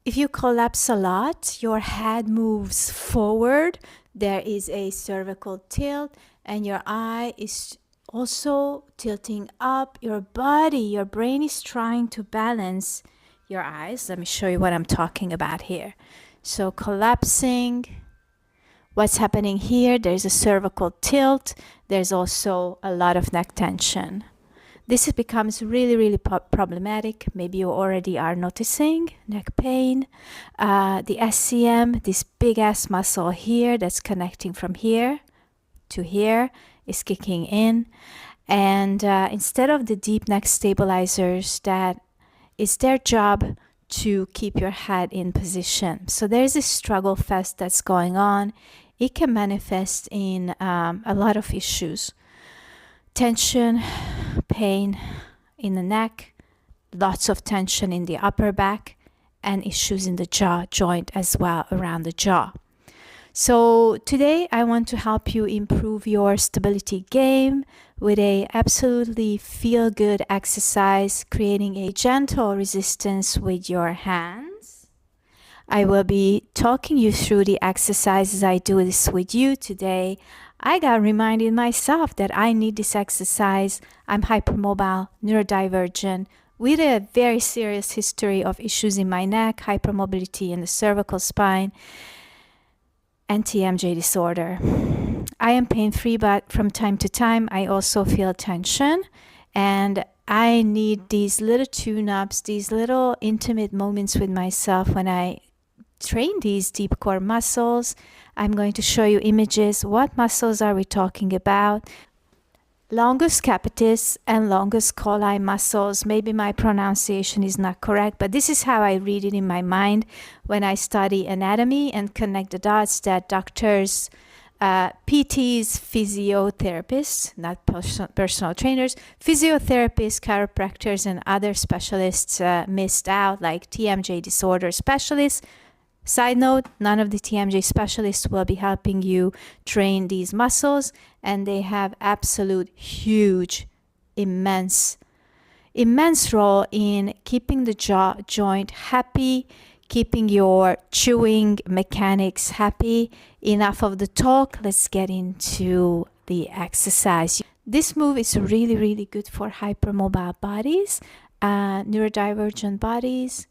If you collapse a lot, your head moves forward, there is a cervical tilt, and your eye is also tilting up. Your body, your brain is trying to balance your eyes. Let me show you what I'm talking about here. So collapsing, what's happening here? There's a cervical tilt. There's also a lot of neck tension. This becomes really problematic. Maybe you already are noticing neck pain. The SCM, this big ass muscle here that's connecting from here to here, is kicking in. And instead of the deep neck stabilizers, that is their job to keep your head in position. So there's this struggle fest that's going on. It can manifest in a lot of issues. Tension, pain in the neck, lots of tension in the upper back, and issues in the jaw joint as well, around the jaw. So today I want to help you improve your stability game with a absolutely feel-good exercise, creating a gentle resistance with your hands. I will be talking you through the exercises. I do this with you today. I got reminded myself that I need this exercise. I'm hypermobile, neurodivergent, with a very serious history of issues in my neck, hypermobility in the cervical spine, and TMJ disorder. I am pain-free, but from time to time, I also feel tension, and I need these little tune-ups, these little intimate moments with myself when I train these deep core muscles. I'm going to show you images. What muscles are we talking about? Longus capitis and longus colli muscles. Maybe my pronunciation is not correct, but this is how I read it in my mind when I study anatomy and connect the dots that doctors, PTs, physiotherapists, not personal trainers, physiotherapists, chiropractors, and other specialists missed out, like TMJ disorder specialists. Side note, none of the TMJ specialists will be helping you train these muscles, and they have absolute huge, immense role in keeping the jaw joint happy, keeping your chewing mechanics happy. Enough of the talk, let's get into the exercise. This move is really good for hypermobile bodies, neurodivergent bodies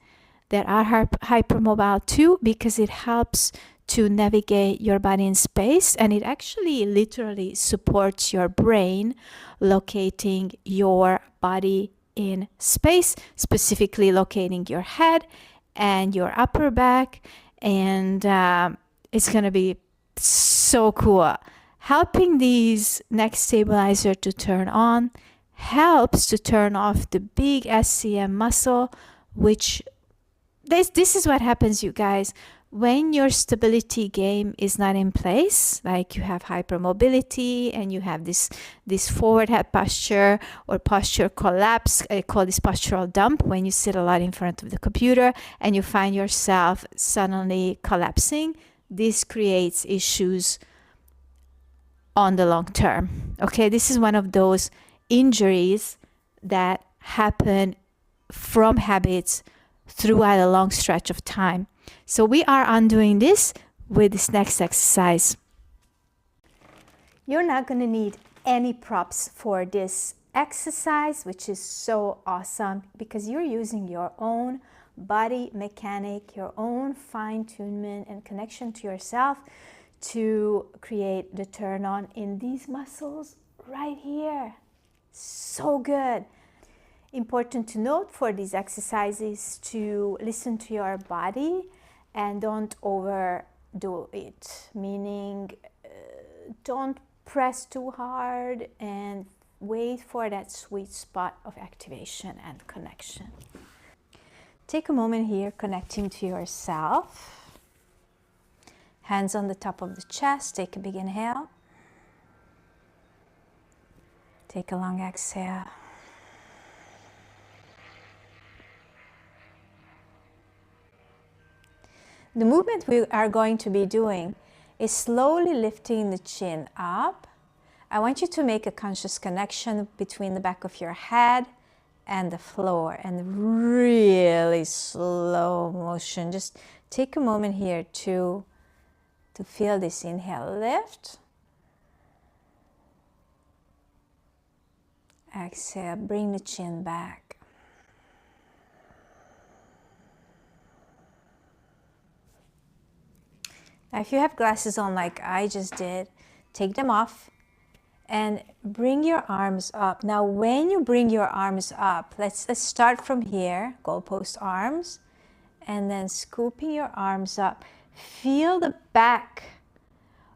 that are hypermobile too, because it helps to navigate your body in space, and it actually literally supports your brain locating your body in space, specifically locating your head and your upper back, and it's gonna be so cool. Helping these neck stabilizer to turn on helps to turn off the big SCM muscle, which this is what happens, you guys, when your stability game is not in place. Like you have hypermobility and you have this forward head posture or posture collapse. I call this postural dump, when you sit a lot in front of the computer and you find yourself suddenly collapsing. This creates issues on the long term. Okay, this is one of those injuries that happen from habits throughout a long stretch of time. So we are undoing this with this next exercise. You're not going to need any props for this exercise, which is so awesome because you're using your own body mechanic, your own fine-tunement and connection to yourself to create the turn on in these muscles right here. So good. Important to note for these exercises to listen to your body and don't overdo it, meaning don't press too hard and wait for that sweet spot of activation and connection. Take a moment here connecting to yourself. Hands on the top of the chest. Take a big inhale. Take a long exhale. The movement we are going to be doing is slowly lifting the chin up. I want you to make a conscious connection between the back of your head and the floor, and really slow motion. Just take a moment here to feel this. Inhale, lift. Exhale, bring the chin back. Now, if you have glasses on like I just did, take them off and bring your arms up. Now, when you bring your arms up, let's start from here, goalpost arms, and then scooping your arms up. Feel the back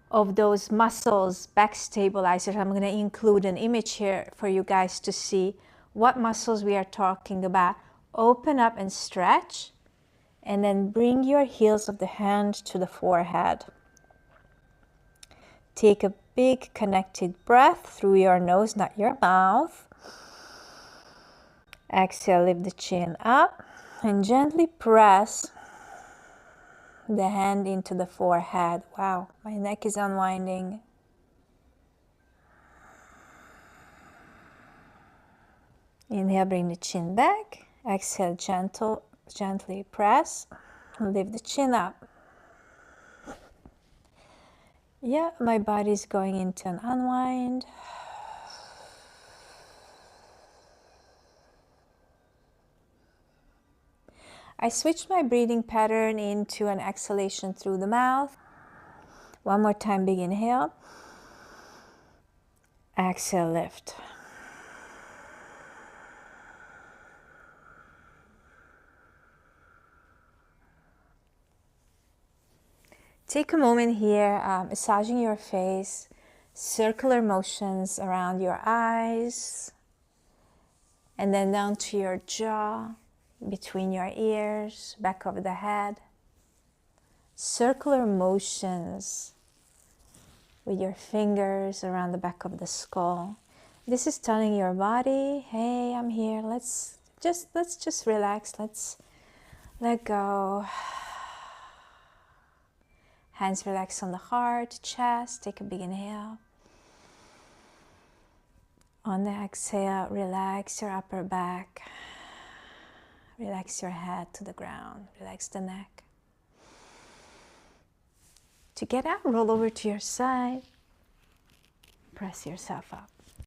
of those muscles, back stabilizers. I'm going to include an image here for you guys to see what muscles we are talking about. Open up and stretch, and then bring your heels of the hand to the forehead. Take a big connected breath through your nose, not your mouth. Exhale, lift the chin up and gently press the hand into the forehead. Wow, my neck is unwinding. Inhale, bring the chin back. Exhale, gently press. Lift the chin up. Yeah, my body's going into an unwind. I switched my breathing pattern into an exhalation through the mouth. One more time, big inhale. Exhale, lift. Take a moment here, massaging your face, circular motions around your eyes, and then down to your jaw, between your ears, back of the head. Circular motions with your fingers around the back of the skull. This is telling your body, hey, I'm here. Let's just relax. Let's let go. Hands relax on the heart, chest. Take a big inhale. On the exhale, relax your upper back. Relax your head to the ground. Relax the neck. To get out, roll over to your side. Press yourself up.